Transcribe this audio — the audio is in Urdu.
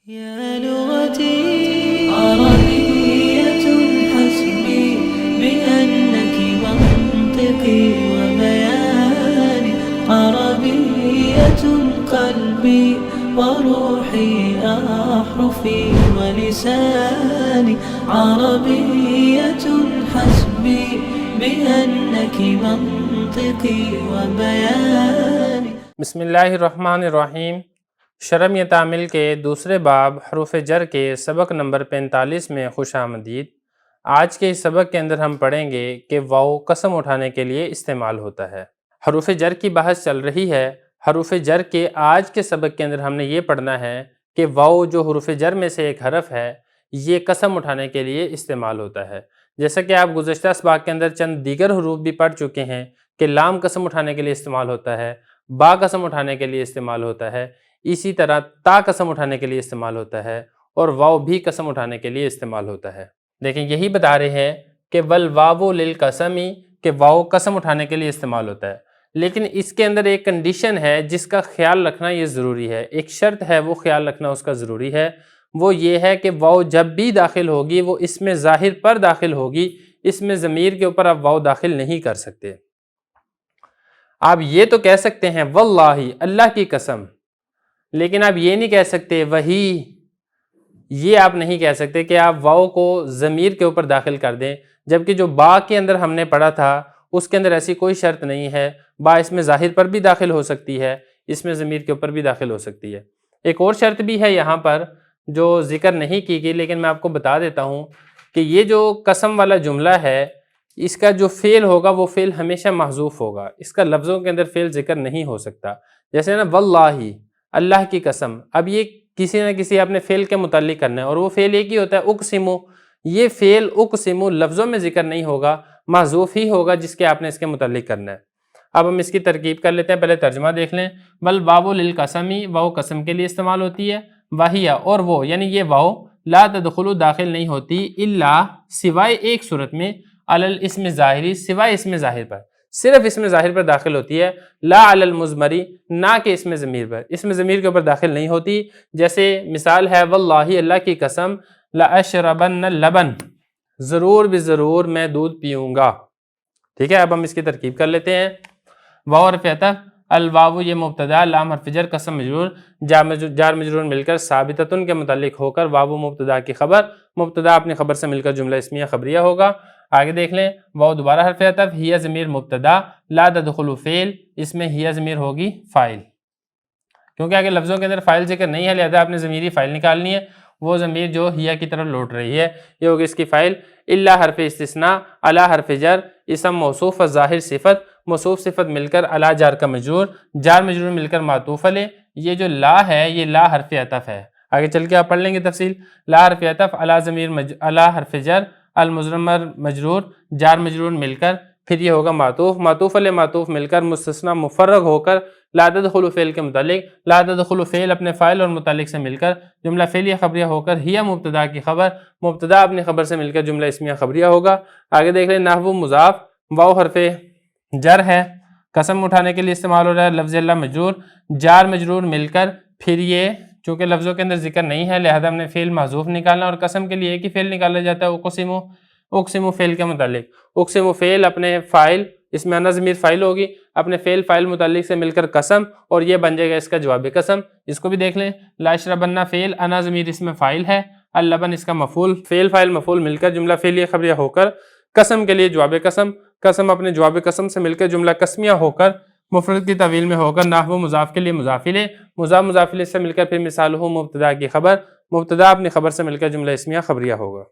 يا لغتي عربية حسبي بأنك منطقي وبياني عربية قلبي وروحي أحرفي ولساني عربية حسبي بأنك منطقي وبياني. بسم اللہ الرحمن الرحیم. شرم تعمیل کے دوسرے باب حروف جر کے سبق نمبر 45 میں خوش آمدید. آج کے اس سبق کے اندر ہم پڑھیں گے کہ واو قسم اٹھانے کے لیے استعمال ہوتا ہے. حروف جر کی بحث چل رہی ہے. حروف جر کے آج کے سبق کے اندر ہم نے یہ پڑھنا ہے کہ واو جو حروف جر میں سے ایک حرف ہے یہ قسم اٹھانے کے لیے استعمال ہوتا ہے. جیسا کہ آپ گزشتہ اسباق کے اندر چند دیگر حروف بھی پڑھ چکے ہیں کہ لام قسم اٹھانے کے لیے استعمال ہوتا ہے، با قسم اٹھانے کے لیے استعمال ہوتا ہے، اسی طرح تا قسم اٹھانے کے لیے استعمال ہوتا ہے، اور واو بھی قسم اٹھانے کے لیے استعمال ہوتا ہے. دیکھیں یہی بتا رہے ہیں کہ والواو للقسمی کہ واو قسم اٹھانے کے لیے استعمال ہوتا ہے. لیکن اس کے اندر ایک کنڈیشن ہے جس کا خیال رکھنا یہ ضروری ہے، ایک شرط ہے وہ خیال رکھنا اس کا ضروری ہے. وہ یہ ہے کہ واو جب بھی داخل ہوگی وہ اسم ظاہر پر داخل ہوگی، اسم ضمیر کے اوپر آپ واو داخل نہیں کر سکتے. آپ یہ تو کہہ سکتے ہیں واللہ اللہ کی قسم، لیکن آپ یہ نہیں کہہ سکتے وہی، یہ آپ نہیں کہہ سکتے کہ آپ واو کو ضمیر کے اوپر داخل کر دیں، جبکہ جو با کے اندر ہم نے پڑھا تھا اس کے اندر ایسی کوئی شرط نہیں ہے. با اسم ظاہر پر بھی داخل ہو سکتی ہے، اسم ضمیر کے اوپر بھی داخل ہو سکتی ہے. ایک اور شرط بھی ہے یہاں پر جو ذکر نہیں کی گئی، لیکن میں آپ کو بتا دیتا ہوں کہ یہ جو قسم والا جملہ ہے اس کا جو فعل ہوگا وہ فعل ہمیشہ محذوف ہوگا، اس کا لفظوں کے اندر فعل ذکر نہیں ہو سکتا. جیسے نا واللہ اللہ کی قسم، اب یہ کسی نہ کسی اپنے فعل کے متعلق کرنا ہے، اور وہ فعل ایک ہی ہوتا ہے اقسمو. یہ فعل اقسمو لفظوں میں ذکر نہیں ہوگا، محذوف ہی ہوگا جس کے آپ نے اس کے متعلق کرنا ہے. اب ہم اس کی ترکیب کر لیتے ہیں. پہلے ترجمہ دیکھ لیں. والواو للقسمی، واو قسم کے لیے استعمال ہوتی ہے. وہیہ اور وہ، یعنی یہ واو لا تدخلو داخل نہیں ہوتی الا سوائے ایک صورت میں علی الاسم ظاہری، سوائے اسم ظاہر پر، صرف اسم ظاہر پر داخل ہوتی ہے. لا علی المضمری، نہ کہ اسم ضمیر پر، اسم ضمیر کے اوپر داخل نہیں ہوتی. جیسے مثال ہے واللہ اللہ کی قسم لاشربن اللبن، ضرور بھی ضرور میں دودھ پیوں گا. ٹھیک ہے، اب ہم اس کی ترکیب کر لیتے ہیں. واو حرف عطف، الواو یہ مبتدا، لام حرف جر، قسم مجرور، جار مجرور مل کر ثابتتن کے متعلق ہو کر واو مبتدا کی خبر، مبتدا اپنی خبر سے مل کر جملہ اسمیہ خبریہ ہوگا. آگے دیکھ لیں. واو دوبارہ حرف عطف، ہی ضمیر مبتدا، لا تدخل فعل، اس میں ہی ضمیر ہوگی فاعل، کیونکہ آگے لفظوں کے اندر فاعل ذکر نہیں ہے لہذا آپ نے ضمیری فاعل نکالنی ہے. وہ ضمیر جو ہیا کی طرف لوٹ رہی ہے یہ ہوگی اس کی فاعل. الا حرف استثناء، علی حرف جر، اسم موصوف ظاہر صفت، موصوف صفت مل کر علی جار کا مجرور، جار مجرور مل کر معطوف علیہ. یہ جو لا ہے یہ لا حرف عطف ہے. آگے چل کے آپ پڑھ لیں گے تفصیل. لا حرف عطف، علی ضمیر علی حرف جر، المضمر مجرور، جار مجرور مل کر پھر یہ ہوگا معطوف، معطوف علیہ معطوف مل کر مستثنیٰ مفرغ ہو کر لا تدخل فعل کے متعلق، لا تدخل فعل اپنے فاعل اور متعلق سے مل کر جملہ فعلیہ خبریہ ہو کر ہی مبتدا کی خبر، مبتدا اپنی خبر سے مل کر جملہ اسمیہ خبریہ ہوگا. آگے دیکھ لیں. نحو مضاف، واو حرف جر ہے، قسم اٹھانے کے لیے استعمال ہو رہا ہے. لفظ اللہ مجرور، جار مجرور مل کر پھر یہ چونکہ لفظوں کے اندر ذکر نہیں ہے لہذا ہم نے فعل محذوف نکالنا، اور قسم کے لیے ایک ہی فعل نکالا جاتا ہے اقسمو. اقسمو فعل کے متعلق، اقسمو فعل اپنے فاعل، اس میں انا ضمیر فاعل ہوگی، اپنے فعل فاعل متعلق سے مل کر قسم، اور یہ بن جائے گا اس کا جواب قسم. اس کو بھی دیکھ لیں. لا یشربن فعل، انا ضمیر اس میں فاعل ہے، اللبن اس کا مفعول، فعل فاعل مفعول مل کر جملہ فعلیہ خبریہ ہو کر قسم کے لیے جواب قسم، قسم اپنے جواب قسم سے مل کر جملہ قسمیہ ہو کر مفرد کی طویل میں ہو کر نحو مضاف کے لیے مضاف الیہ، مضاف مضاف الیہ سے مل کر پھر مثال ہو مبتدا کی خبر، مبتدا اپنی خبر سے مل کر جملہ اسمیہ خبریہ ہوگا.